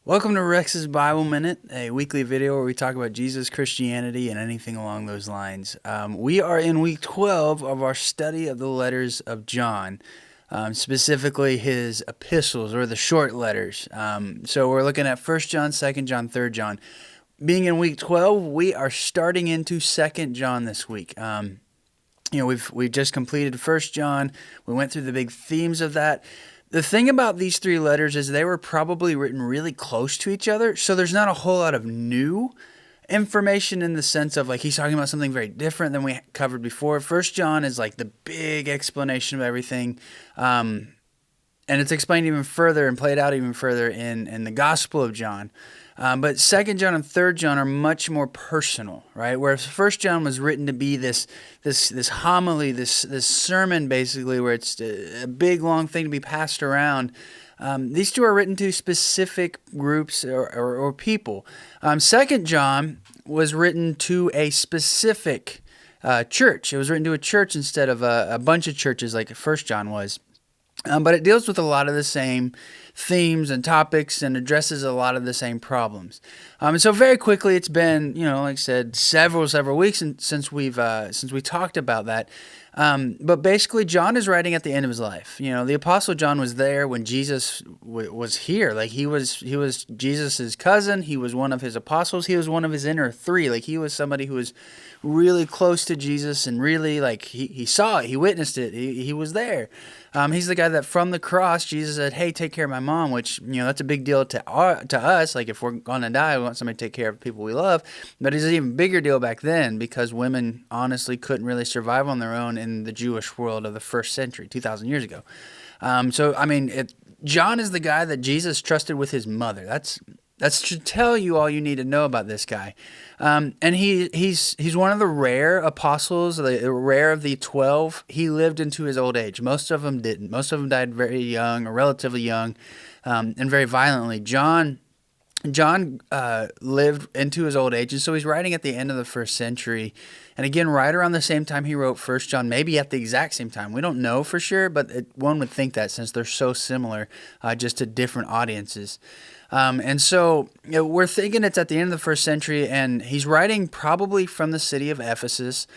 Welcome to Rex's Bible Minute, a weekly video where we talk about Jesus, Christianity, and anything along those lines. We are in week 12 of our study of the letters of John, specifically his epistles or the short letters. So we're looking at 1 John, 2 John, 3 John. Being in week 12, we are starting into 2 John this week. We've just completed 1 John. We went through the big themes of that. The thing about these three letters is they were probably written really close to each other, so there's not a whole lot of new information in the sense of like he's talking about something very different than we covered before. First John is like the big explanation of everything, and it's explained even further and played out even further in the Gospel of John. But 2 John and 3 John are much more personal, right? Whereas 1 John was written to be this homily, this sermon, basically, where it's a big, long thing to be passed around. These two are written to specific groups or people. 2 John was written to a specific church. It was written to a church instead of a bunch of churches like 1 John was. But it deals with a lot of the same themes and topics and addresses a lot of the same problems. And so very quickly, it's been, like I said, several weeks since we talked about that. But basically, John is writing at the end of his life. The Apostle John was there when Jesus was here. Like he was Jesus's cousin. He was one of his apostles. He was one of his inner three. Like he was somebody who was really close to Jesus and really like he saw it. He witnessed it. He was there. He's the guy that from the cross, Jesus said, "Hey, take care of my mom," which, that's a big deal to us. Like if we're going to die, we want somebody to take care of people we love. But it's an even bigger deal back then because women honestly couldn't really survive on their own in the Jewish world of the first century, 2,000 years ago. John is the guy that Jesus trusted with his mother. That should tell you all you need to know about this guy. And he's one of the rare apostles, the rare of the 12. He lived into his old age. Most of them didn't. Most of them died very young or relatively young, and very violently. John lived into his old age, and so he's writing at the end of the first century. And again, right around the same time he wrote 1 John, maybe at the exact same time. We don't know for sure, but one would think that since they're so similar, just to different audiences. And so we're thinking it's at the end of the first century, and he's writing probably from the city of Ephesus,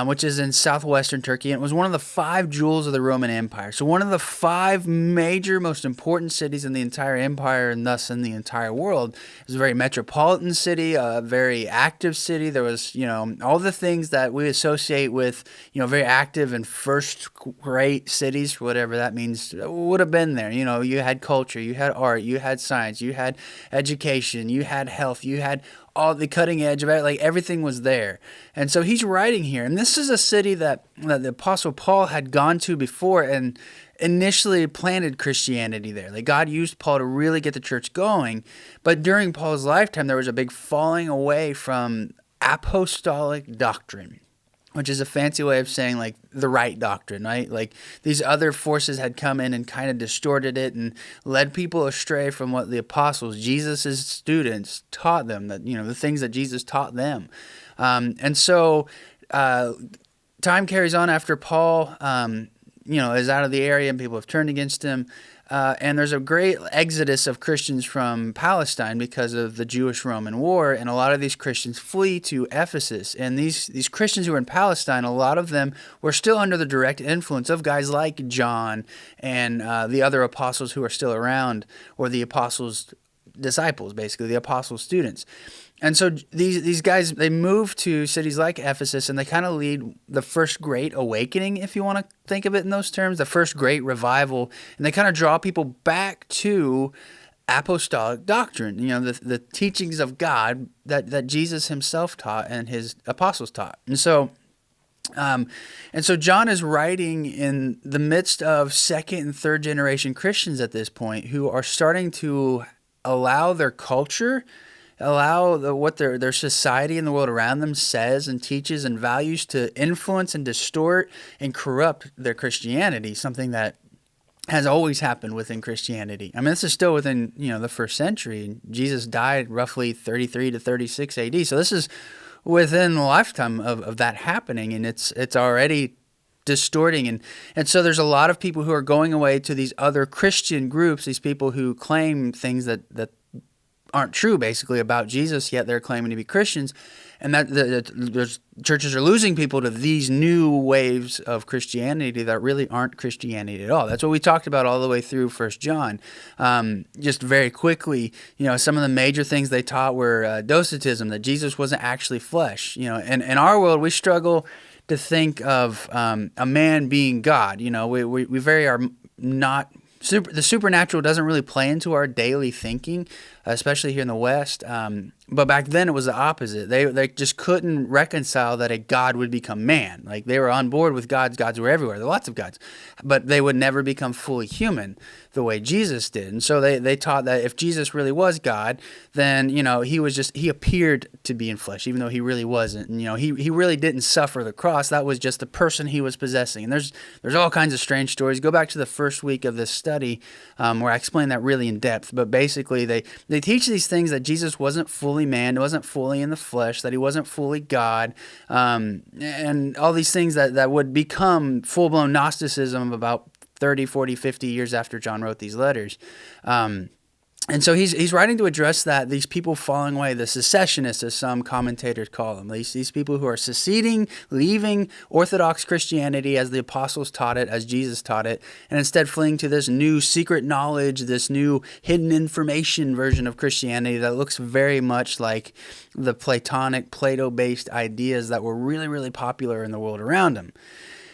which is in southwestern Turkey. And it was one of the 5 jewels of the Roman Empire. So one of the 5 major, most important cities in the entire empire and thus in the entire world. It was a very metropolitan city, a very active city. There was, all the things that we associate with, very active and first-rate cities, whatever that means, would have been there. You had culture, you had art, you had science, you had education, you had health, you had all the cutting edge of it, like everything was there. And so he's writing here. And this is a city that the Apostle Paul had gone to before and initially planted Christianity there. Like God used Paul to really get the church going. But during Paul's lifetime, there was a big falling away from apostolic doctrine, which is a fancy way of saying like the right doctrine, right? Like these other forces had come in and kind of distorted it and led people astray from what the apostles, Jesus' students, taught them, that, the things that Jesus taught them. And so time carries on after Paul, is out of the area and people have turned against him. And there's a great exodus of Christians from Palestine because of the Jewish-Roman War, and a lot of these Christians flee to Ephesus. And these Christians who were in Palestine, a lot of them were still under the direct influence of guys like John and the other apostles who are still around, or the apostles' disciples, basically, the apostles' students. And so these guys, they move to cities like Ephesus, and they kind of lead the first great awakening, if you want to think of it in those terms, the first great revival. And they kind of draw people back to apostolic doctrine, the teachings of God that Jesus himself taught and his apostles taught. And so John is writing in the midst of second and third generation Christians at this point who are starting to allow their culture, allow what their society and the world around them says and teaches and values to influence and distort and corrupt their Christianity, something that has always happened within Christianity. I mean, this is still within, the first century. Jesus died roughly 33 to 36 AD. So this is within the lifetime of that happening, and it's already distorting. And so there's a lot of people who are going away to these other Christian groups, these people who claim things that aren't true, basically, about Jesus, yet they're claiming to be Christians. And that the churches are losing people to these new waves of Christianity that really aren't Christianity at all. That's what we talked about all the way through First John. Just very quickly, some of the major things they taught were docetism, that Jesus wasn't actually flesh. And in our world, we struggle to think of a man being God. We very are not. The supernatural doesn't really play into our daily thinking, especially here in the West. But back then it was the opposite. They just couldn't reconcile that a God would become man. Like, they were on board with gods. Gods were everywhere. There were lots of gods. But they would never become fully human the way Jesus did. And so they taught that if Jesus really was God, then, he appeared to be in flesh, even though he really wasn't. And, he really didn't suffer the cross. That was just the person he was possessing. And there's all kinds of strange stories. Go back to the first week of this study where I explain that really in depth. But basically, they teach these things, that Jesus wasn't fully man, wasn't fully in the flesh, that he wasn't fully God, and all these things that would become full-blown Gnosticism about 30, 40, 50 years after John wrote these letters. And so he's writing to address that, these people falling away, the secessionists, as some commentators call them, these people who are seceding, leaving Orthodox Christianity as the apostles taught it, as Jesus taught it, and instead fleeing to this new secret knowledge, this new hidden information version of Christianity that looks very much like the Platonic, Plato-based ideas that were really, really popular in the world around him.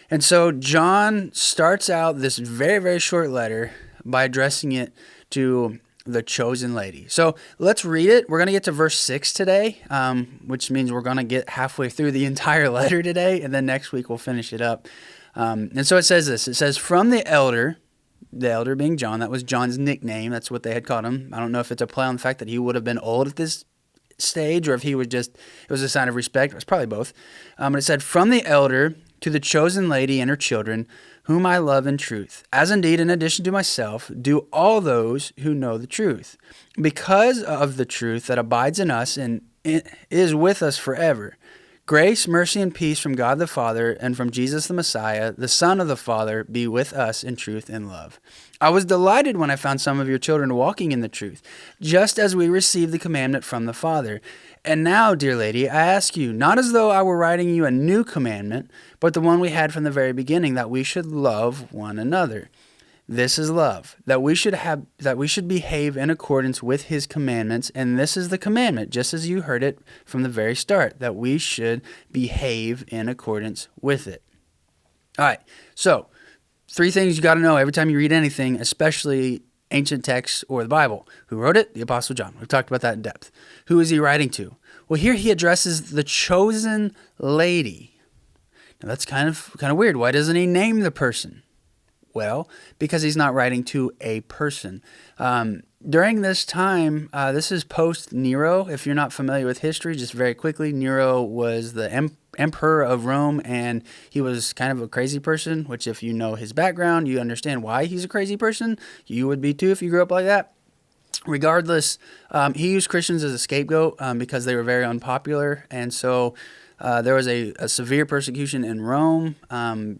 And so John starts out this very, very short letter by addressing it to the chosen lady. So let's read it. We're going to get to verse 6 today, which means we're going to get halfway through the entire letter today, and then next week we'll finish it up. And so it says this. It says, from the elder being John, that was John's nickname. That's what they had called him. I don't know if it's a play on the fact that he would have been old at this stage, or if he would it was a sign of respect. It was probably both. But it said, from the elder to the chosen lady and her children, whom I love in truth, as indeed, in addition to myself, do all those who know the truth, because of the truth that abides in us and is with us forever. Grace, mercy, and peace from God the Father and from Jesus the Messiah, the Son of the Father, be with us in truth and love. I was delighted when I found some of your children walking in the truth, just as we received the commandment from the Father. And now, dear lady, I ask you, not as though I were writing you a new commandment, but the one we had from the very beginning, that we should love one another. This is love, that we should behave in accordance with his commandments, and this is the commandment, just as you heard it from the very start, that we should behave in accordance with it. All right, so 3 things you got to know every time you read anything, especially ancient texts or the Bible. Who wrote it? The Apostle John. We've talked about that in depth. Who is he writing to? Well, here he addresses the chosen lady. Now that's kind of weird. Why doesn't he name the person? Well, because he's not writing to a person. During this time, this is post-Nero. If you're not familiar with history, just very quickly, Nero was the emperor of Rome, and he was kind of a crazy person, which if you know his background, you understand why he's a crazy person. You would be too if you grew up like that. Regardless, he used Christians as a scapegoat because they were very unpopular, and so there was a severe persecution in Rome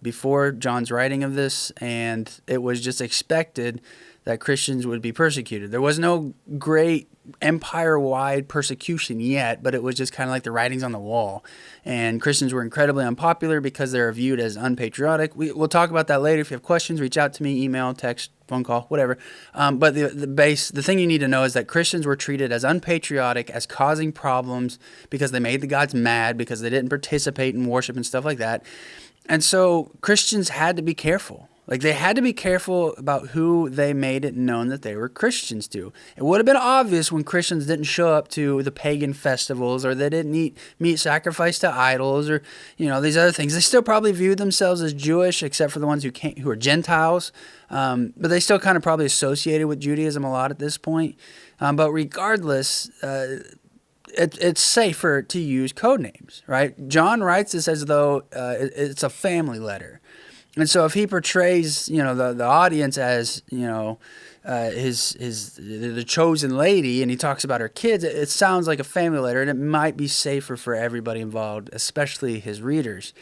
before John's writing of this, and it was just expected that Christians would be persecuted. There was no great empire-wide persecution yet, but it was just kind of like the writings on the wall. And Christians were incredibly unpopular because they were viewed as unpatriotic. We'll talk about that later. If you have questions, reach out to me, email, text, phone call, whatever. But the thing you need to know is that Christians were treated as unpatriotic, as causing problems because they made the gods mad, because they didn't participate in worship and stuff like that. And so Christians had to be careful. Like, they had to be careful about who they made it known that they were Christians to. It would have been obvious when Christians didn't show up to the pagan festivals, or they didn't eat meat sacrificed to idols, or these other things. They still probably viewed themselves as Jewish, except for the ones who are Gentiles. But they still kind of probably associated with Judaism a lot at this point. But regardless, it's safer to use code names, right? John writes this as though it's a family letter. And so if he portrays, the audience as, the chosen lady, and he talks about her kids, it sounds like a family letter, and it might be safer for everybody involved, especially his readers.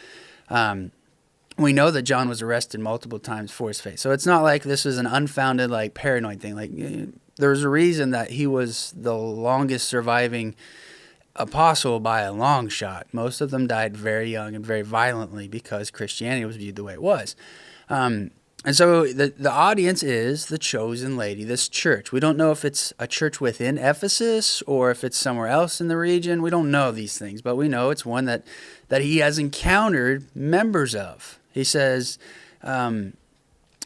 We know that John was arrested multiple times for his faith. So it's not like this was an unfounded, paranoid thing. There's a reason that he was the longest surviving apostle by a long shot. Most of them died very young and very violently because Christianity was viewed the way it was. And so the audience is the chosen lady, this church. We don't know if it's a church within Ephesus or if it's somewhere else in the region. We don't know these things, but we know it's one that he has encountered members of. He says in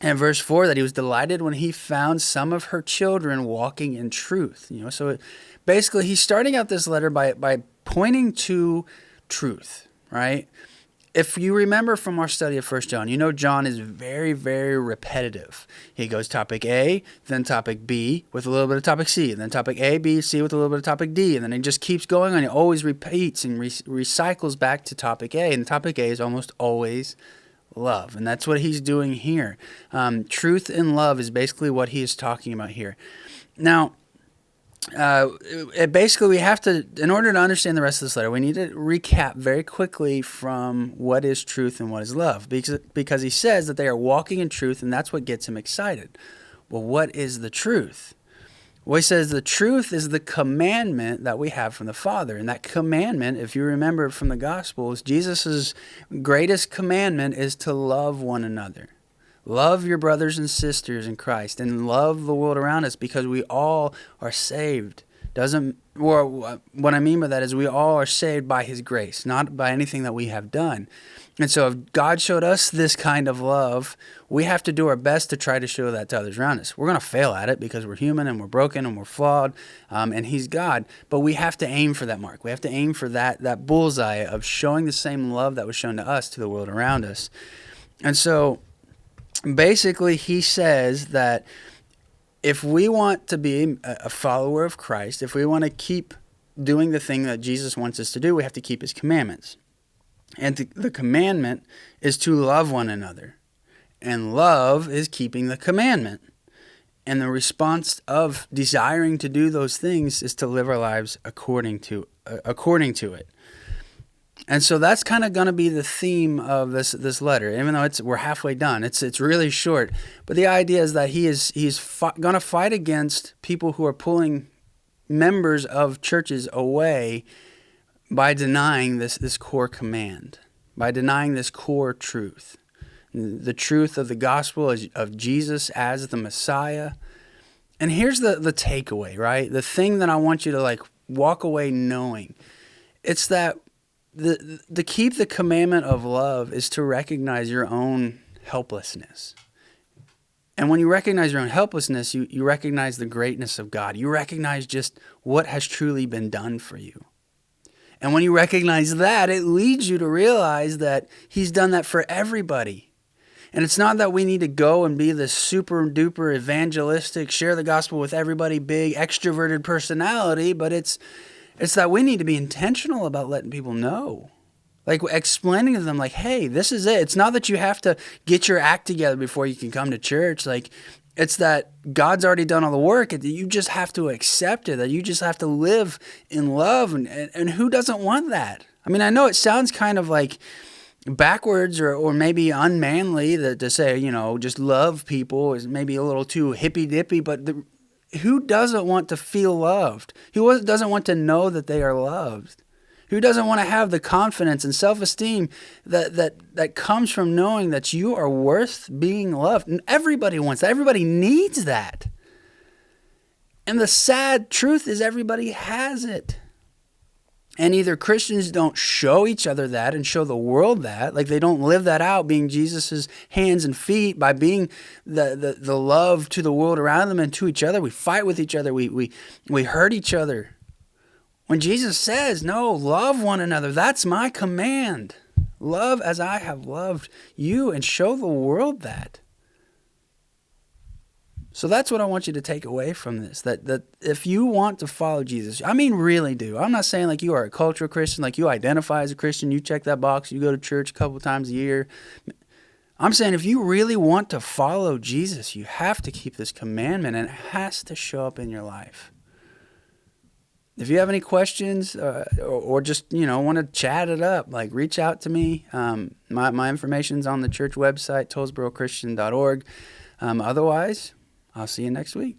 verse 4 that he was delighted when he found some of her children walking in truth. So basically he's starting out this letter by pointing to truth, right? If you remember from our study of 1 John, John is very, very repetitive. He goes topic A, then topic B with a little bit of topic C, and then topic A, B, C with a little bit of topic D, and then he just keeps going on. He always repeats and recycles back to topic A, and topic A is almost always love, and that's what he's doing here. Truth and love is basically what he is talking about here. Now, basically we have to, in order to understand the rest of this letter, we need to recap very quickly from what is truth and what is love, because he says that they are walking in truth, and that's what gets him excited. Well, what is the truth? Well, he says the truth is the commandment that we have from the Father, and that commandment, if you remember from the Gospels, Jesus' greatest commandment is to love one another. Love your brothers and sisters in Christ, and love the world around us, because we all are saved. What I mean by that is we all are saved by his grace, not by anything that we have done. And so if God showed us this kind of love, we have to do our best to try to show that to others around us. We're going to fail at it because we're human and we're broken and we're flawed, and he's God. But we have to aim for that mark. We have to aim for that bullseye of showing the same love that was shown to us to the world around us. And so basically, he says that if we want to be a follower of Christ, if we want to keep doing the thing that Jesus wants us to do, we have to keep his commandments. And the commandment is to love one another. And love is keeping the commandment. And the response of desiring to do those things is to live our lives according to it. And so that's kind of going to be the theme of this letter, even though we're halfway done. It's really short, but the idea is that he's going to fight against people who are pulling members of churches away by denying this core command, by denying this core truth, the truth of the gospel of Jesus as the Messiah. And here's the takeaway, right? The thing that I want you to walk away knowing, it's that to keep the commandment of love is to recognize your own helplessness. And when you recognize your own helplessness, you recognize the greatness of God. You recognize just what has truly been done for you. And when you recognize that, it leads you to realize that he's done that for everybody. And it's not that we need to go and be this super duper evangelistic, share the gospel with everybody, big extroverted personality, but it's that we need to be intentional about letting people know. Explaining to them, hey, this is it. It's not that you have to get your act together before you can come to church. It's that God's already done all the work. You just have to accept it, that you just have to live in love. And who doesn't want that? I mean, I know it sounds kind of backwards or maybe unmanly to say, just love people is maybe a little too hippy-dippy, but who doesn't want to feel loved? Who doesn't want to know that they are loved? Who doesn't want to have the confidence and self-esteem that comes from knowing that you are worth being loved? And everybody wants that. Everybody needs that. And the sad truth is everybody has it. And either Christians don't show each other that and show the world that, they don't live that out, being Jesus's hands and feet by being the love to the world around them and to each other. We fight with each other. We hurt each other. When Jesus says, no, love one another, that's my command. Love as I have loved you, and show the world that. So that's what I want you to take away from this, that if you want to follow Jesus, I mean really do. I'm not saying you are a cultural Christian, you identify as a Christian, you check that box, you go to church a couple times a year. I'm saying if you really want to follow Jesus, you have to keep this commandment, and it has to show up in your life. If you have any questions or just, want to chat it up, reach out to me. My information's on the church website, tollsborochristian.org. Otherwise, I'll see you next week.